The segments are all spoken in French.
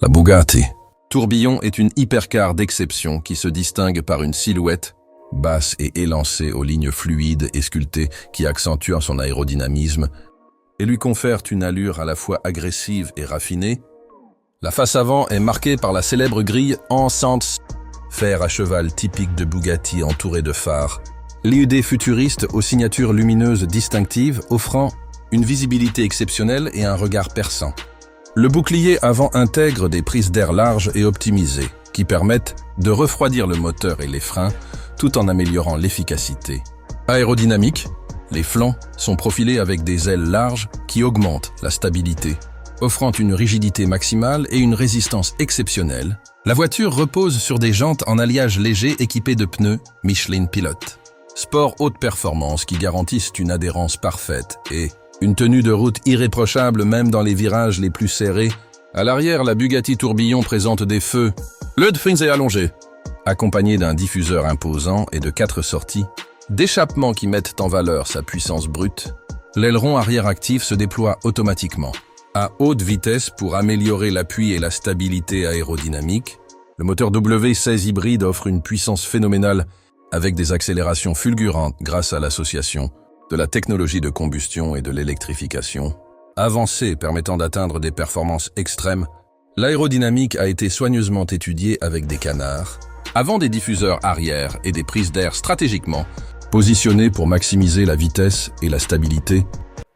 La Bugatti. Tourbillon est une hypercar d'exception qui se distingue par une silhouette basse et élancée aux lignes fluides et sculptées qui accentuent son aérodynamisme et lui confèrent une allure à la fois agressive et raffinée. La face avant est marquée par la célèbre grille Enceinte, fer à cheval typique de Bugatti entouré de phares. L'IUD futuriste aux signatures lumineuses distinctives offrant une visibilité exceptionnelle et un regard perçant. Le bouclier avant intègre des prises d'air larges et optimisées qui permettent de refroidir le moteur et les freins tout en améliorant l'efficacité. Aérodynamique, les flancs sont profilés avec des ailes larges qui augmentent la stabilité, offrant une rigidité maximale et une résistance exceptionnelle. La voiture repose sur des jantes en alliage léger équipées de pneus Michelin Pilot. Sport haute performance qui garantissent une adhérence parfaite et une tenue de route irréprochable même dans les virages les plus serrés. À l'arrière, la Bugatti Tourbillon présente des feux. Le Fins est allongé, accompagné d'un diffuseur imposant et de 4 sorties d'échappement qui mettent en valeur sa puissance brute. L'aileron arrière actif se déploie automatiquement à haute vitesse pour améliorer l'appui et la stabilité aérodynamique. Le moteur W16 hybride offre une puissance phénoménale avec des accélérations fulgurantes grâce à l'association de la technologie de combustion et de l'électrification. Avancée permettant d'atteindre des performances extrêmes, l'aérodynamique a été soigneusement étudiée avec des canards, avant des diffuseurs arrière et des prises d'air stratégiquement positionnés pour maximiser la vitesse et la stabilité.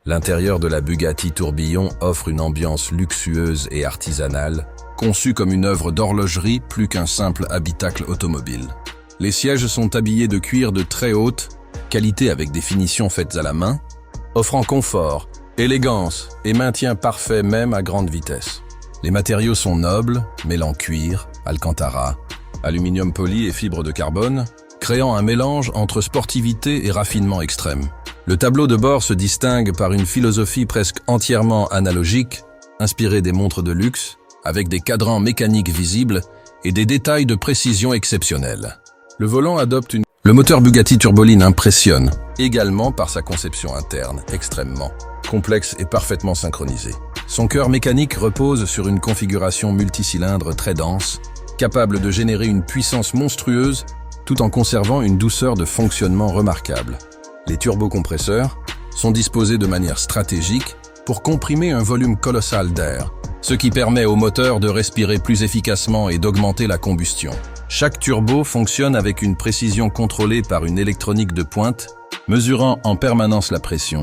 L'intérieur de la Bugatti Tourbillon offre une ambiance luxueuse et artisanale, conçue comme une œuvre d'horlogerie plus qu'un simple habitacle automobile. Les sièges sont habillés de cuir de très haute qualité avec des finitions faites à la main, offrant confort, élégance et maintien parfait même à grande vitesse. Les matériaux sont nobles, mêlant cuir, alcantara, aluminium poli et fibres de carbone, créant un mélange entre sportivité et raffinement extrême. Le tableau de bord se distingue par une philosophie presque entièrement analogique, inspirée des montres de luxe, avec des cadrans mécaniques visibles et des détails de précision exceptionnels. Le volant adopte une... Le moteur Bugatti Turboline impressionne, également par sa conception interne, extrêmement complexe et parfaitement synchronisée. Son cœur mécanique repose sur une configuration multicylindre très dense, capable de générer une puissance monstrueuse tout en conservant une douceur de fonctionnement remarquable. Les turbocompresseurs sont disposés de manière stratégique pour comprimer un volume colossal d'air, ce qui permet au moteur de respirer plus efficacement et d'augmenter la combustion. Chaque turbo fonctionne avec une précision contrôlée par une électronique de pointe, mesurant en permanence la pression,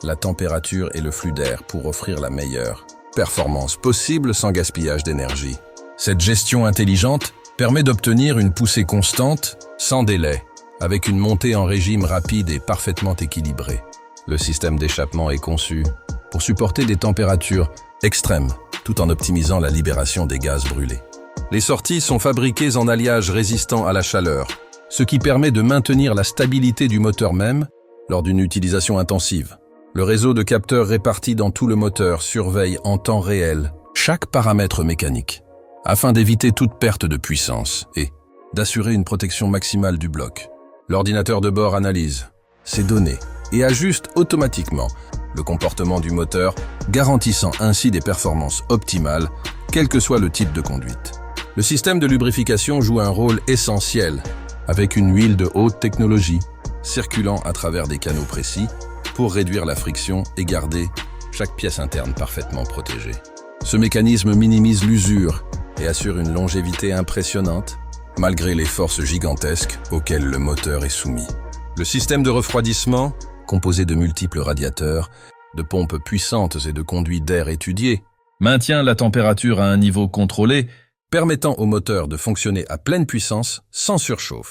la température et le flux d'air pour offrir la meilleure performance possible sans gaspillage d'énergie. Cette gestion intelligente permet d'obtenir une poussée constante, sans délai, avec une montée en régime rapide et parfaitement équilibrée. Le système d'échappement est conçu pour supporter des températures extrêmes, tout en optimisant la libération des gaz brûlés. Les sorties sont fabriquées en alliage résistant à la chaleur, ce qui permet de maintenir la stabilité du moteur même lors d'une utilisation intensive. Le réseau de capteurs répartis dans tout le moteur surveille en temps réel chaque paramètre mécanique, afin d'éviter toute perte de puissance et d'assurer une protection maximale du bloc. L'ordinateur de bord analyse ces données et ajuste automatiquement le comportement du moteur, garantissant ainsi des performances optimales, quel que soit le type de conduite. Le système de lubrification joue un rôle essentiel, avec une huile de haute technologie, circulant à travers des canaux précis, pour réduire la friction et garder chaque pièce interne parfaitement protégée. Ce mécanisme minimise l'usure et assure une longévité impressionnante, malgré les forces gigantesques auxquelles le moteur est soumis. Le système de refroidissement, composé de multiples radiateurs, de pompes puissantes et de conduits d'air étudiés, maintient la température à un niveau contrôlé, permettant au moteur de fonctionner à pleine puissance sans surchauffe.